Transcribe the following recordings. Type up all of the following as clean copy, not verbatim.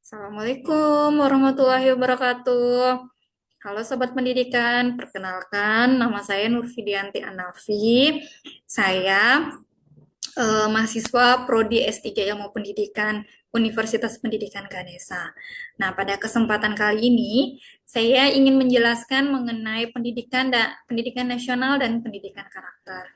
Assalamualaikum warahmatullahi wabarakatuh. Halo Sobat Pendidikan, perkenalkan nama saya Nurfidianti Anafi. Saya mahasiswa Prodi S3 Ilmu Pendidikan Universitas Pendidikan Ganesha. Nah, pada kesempatan kali ini saya ingin menjelaskan mengenai pendidikan nasional dan pendidikan karakter.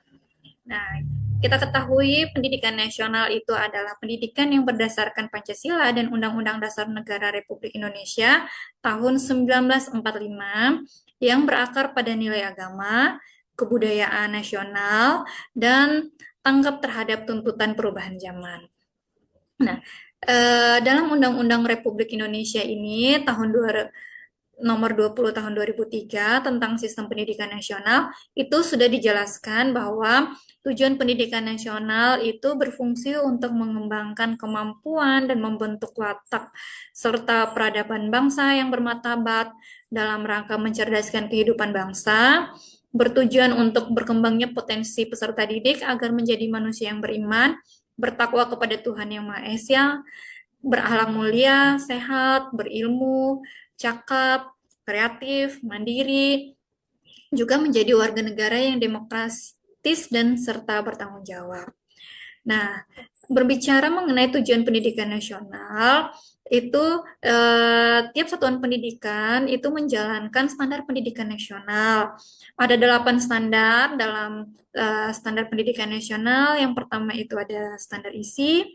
Nah, kita ketahui pendidikan nasional itu adalah pendidikan yang berdasarkan Pancasila dan Undang-Undang Dasar Negara Republik Indonesia tahun 1945 yang berakar pada nilai agama, kebudayaan nasional, dan tanggap terhadap tuntutan perubahan zaman. Nah, dalam Undang-Undang Republik Indonesia ini nomor 20 tahun 2003 tentang sistem pendidikan nasional itu sudah dijelaskan bahwa tujuan pendidikan nasional itu berfungsi untuk mengembangkan kemampuan dan membentuk watak serta peradaban bangsa yang bermartabat dalam rangka mencerdaskan kehidupan bangsa, bertujuan untuk berkembangnya potensi peserta didik agar menjadi manusia yang beriman, bertakwa kepada Tuhan Yang Maha Esa, berakhlak mulia, sehat, berilmu, cakap, kreatif, mandiri, juga menjadi warga negara yang demokratis dan serta bertanggung jawab. Nah, berbicara mengenai tujuan pendidikan nasional, itu tiap satuan pendidikan itu menjalankan standar pendidikan nasional. Ada 8 standar dalam standar pendidikan nasional. Yang pertama itu ada standar isi,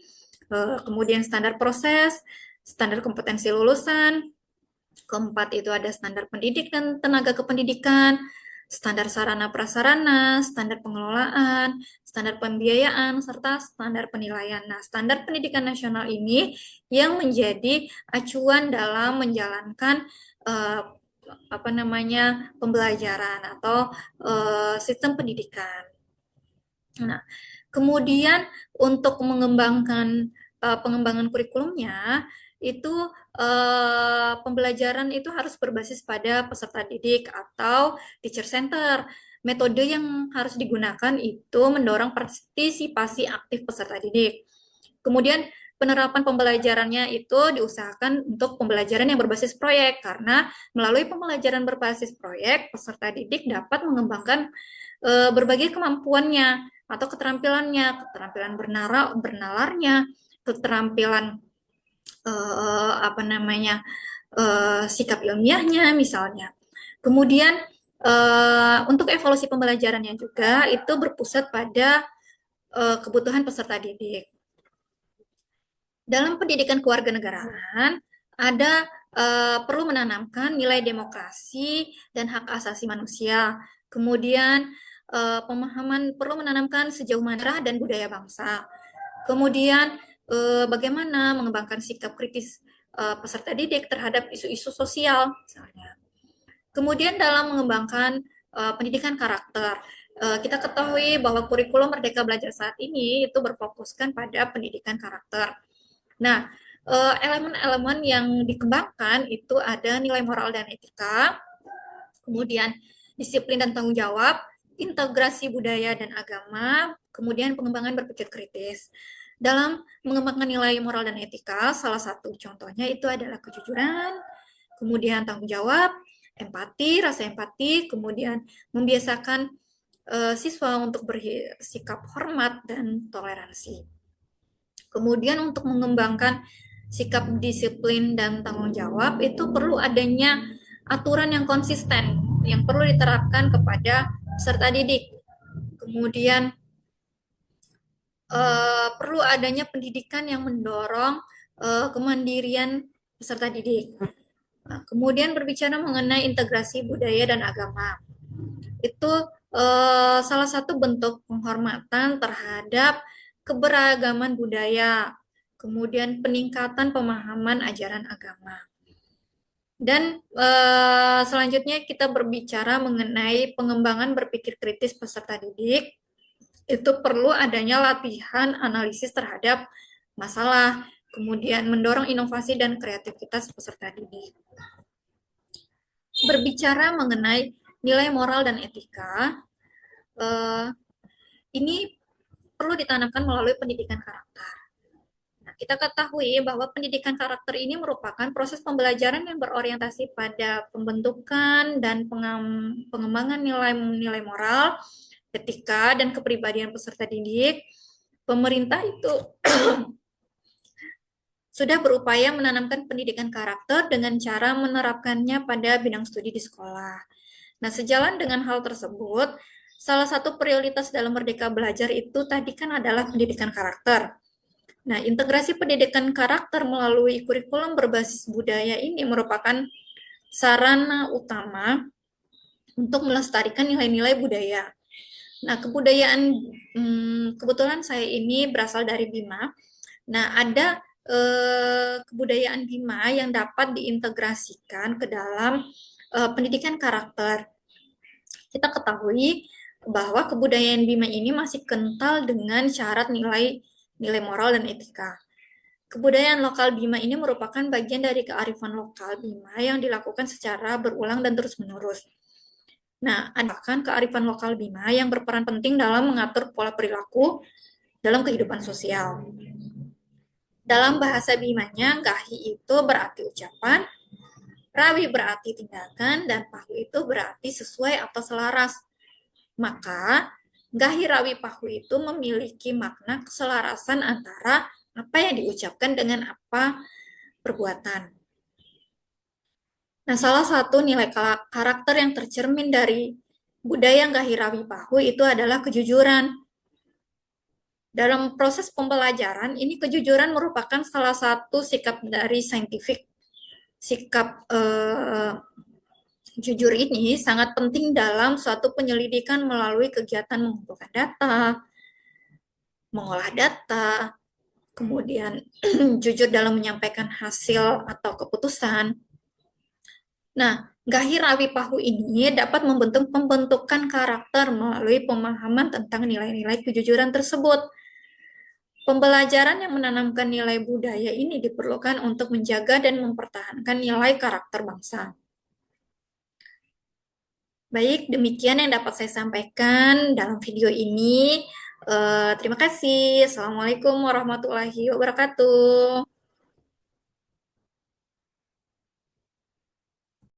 kemudian standar proses, standar kompetensi lulusan, keempat itu ada standar pendidik dan tenaga kependidikan, standar sarana prasarana, standar pengelolaan, standar pembiayaan, serta standar penilaian. Nah, standar pendidikan nasional ini yang menjadi acuan dalam menjalankan eh, pembelajaran atau sistem pendidikan. Nah, kemudian untuk mengembangkan pengembangan kurikulumnya itu pembelajaran itu harus berbasis pada peserta didik atau teacher center. Metode yang harus digunakan itu mendorong partisipasi aktif peserta didik. Kemudian penerapan pembelajarannya itu diusahakan untuk pembelajaran yang berbasis proyek karena melalui pembelajaran berbasis proyek peserta didik dapat mengembangkan berbagai kemampuannya atau keterampilannya, keterampilan bernalarnya, keterampilan sikap ilmiahnya misalnya. Kemudian untuk evaluasi pembelajarannya juga itu berpusat pada kebutuhan peserta didik. Dalam pendidikan kewarganegaraan ada perlu menanamkan nilai demokrasi dan hak asasi manusia. Kemudian pemahaman perlu menanamkan sejauh mana dan budaya bangsa. Kemudian bagaimana mengembangkan sikap kritis peserta didik terhadap isu-isu sosial misalnya. Kemudian dalam mengembangkan pendidikan karakter, kita ketahui bahwa kurikulum Merdeka Belajar saat ini itu berfokuskan pada pendidikan karakter. Nah, elemen-elemen yang dikembangkan itu ada nilai moral dan etika, kemudian disiplin dan tanggung jawab, integrasi budaya dan agama, kemudian pengembangan berpikir kritis. Dalam mengembangkan nilai moral dan etika, salah satu contohnya itu adalah kejujuran, kemudian tanggung jawab, empati, rasa empati, kemudian membiasakan siswa untuk bersikap hormat dan toleransi. Kemudian untuk mengembangkan sikap disiplin dan tanggung jawab itu perlu adanya aturan yang konsisten yang perlu diterapkan kepada peserta didik. Kemudian perlu adanya pendidikan yang mendorong kemandirian peserta didik. Nah, kemudian berbicara mengenai integrasi budaya dan agama. Itu salah satu bentuk penghormatan terhadap keberagaman budaya, kemudian peningkatan pemahaman ajaran agama. Dan selanjutnya kita berbicara mengenai pengembangan berpikir kritis peserta didik. Itu perlu adanya latihan analisis terhadap masalah, kemudian mendorong inovasi dan kreativitas peserta didik. Berbicara mengenai nilai moral dan etika, ini perlu ditanamkan melalui pendidikan karakter. Kita ketahui bahwa pendidikan karakter ini merupakan proses pembelajaran yang berorientasi pada pembentukan dan pengembangan nilai-nilai moral, etika, dan kepribadian peserta didik. Pemerintah itu sudah berupaya menanamkan pendidikan karakter dengan cara menerapkannya pada bidang studi di sekolah. Nah, sejalan dengan hal tersebut, salah satu prioritas dalam Merdeka Belajar itu tadi kan adalah pendidikan karakter. Nah, integrasi pendidikan karakter melalui kurikulum berbasis budaya ini merupakan sarana utama untuk melestarikan nilai-nilai budaya. Nah, kebetulan saya ini berasal dari Bima. Nah, ada kebudayaan Bima yang dapat diintegrasikan ke dalam pendidikan karakter. Kita ketahui bahwa kebudayaan Bima ini masih kental dengan syarat nilai moral dan etika. Kebudayaan lokal Bima ini merupakan bagian dari kearifan lokal Bima yang dilakukan secara berulang dan terus-menerus. Nah, ada kearifan lokal Bima yang berperan penting dalam mengatur pola perilaku dalam kehidupan sosial. Dalam bahasa Bimanya, gahi itu berarti ucapan, rawi berarti tindakan, dan pahu itu berarti sesuai atau selaras. Maka, gahi rawi pahu itu memiliki makna keselarasan antara apa yang diucapkan dengan apa perbuatan. Nah, salah satu nilai karakter yang tercermin dari budaya gahi rawi pahu itu adalah kejujuran. Dalam proses pembelajaran, ini kejujuran merupakan salah satu sikap dari saintifik. Sikap jujur ini sangat penting dalam suatu penyelidikan melalui kegiatan mengumpulkan data, mengolah data, kemudian jujur dalam menyampaikan hasil atau keputusan. Nah, gahi rawi pahu ini dapat membentuk pembentukan karakter melalui pemahaman tentang nilai-nilai kejujuran tersebut. Pembelajaran yang menanamkan nilai budaya ini diperlukan untuk menjaga dan mempertahankan nilai karakter bangsa. Baik, demikian yang dapat saya sampaikan dalam video ini. Terima kasih. Assalamualaikum warahmatullahi wabarakatuh.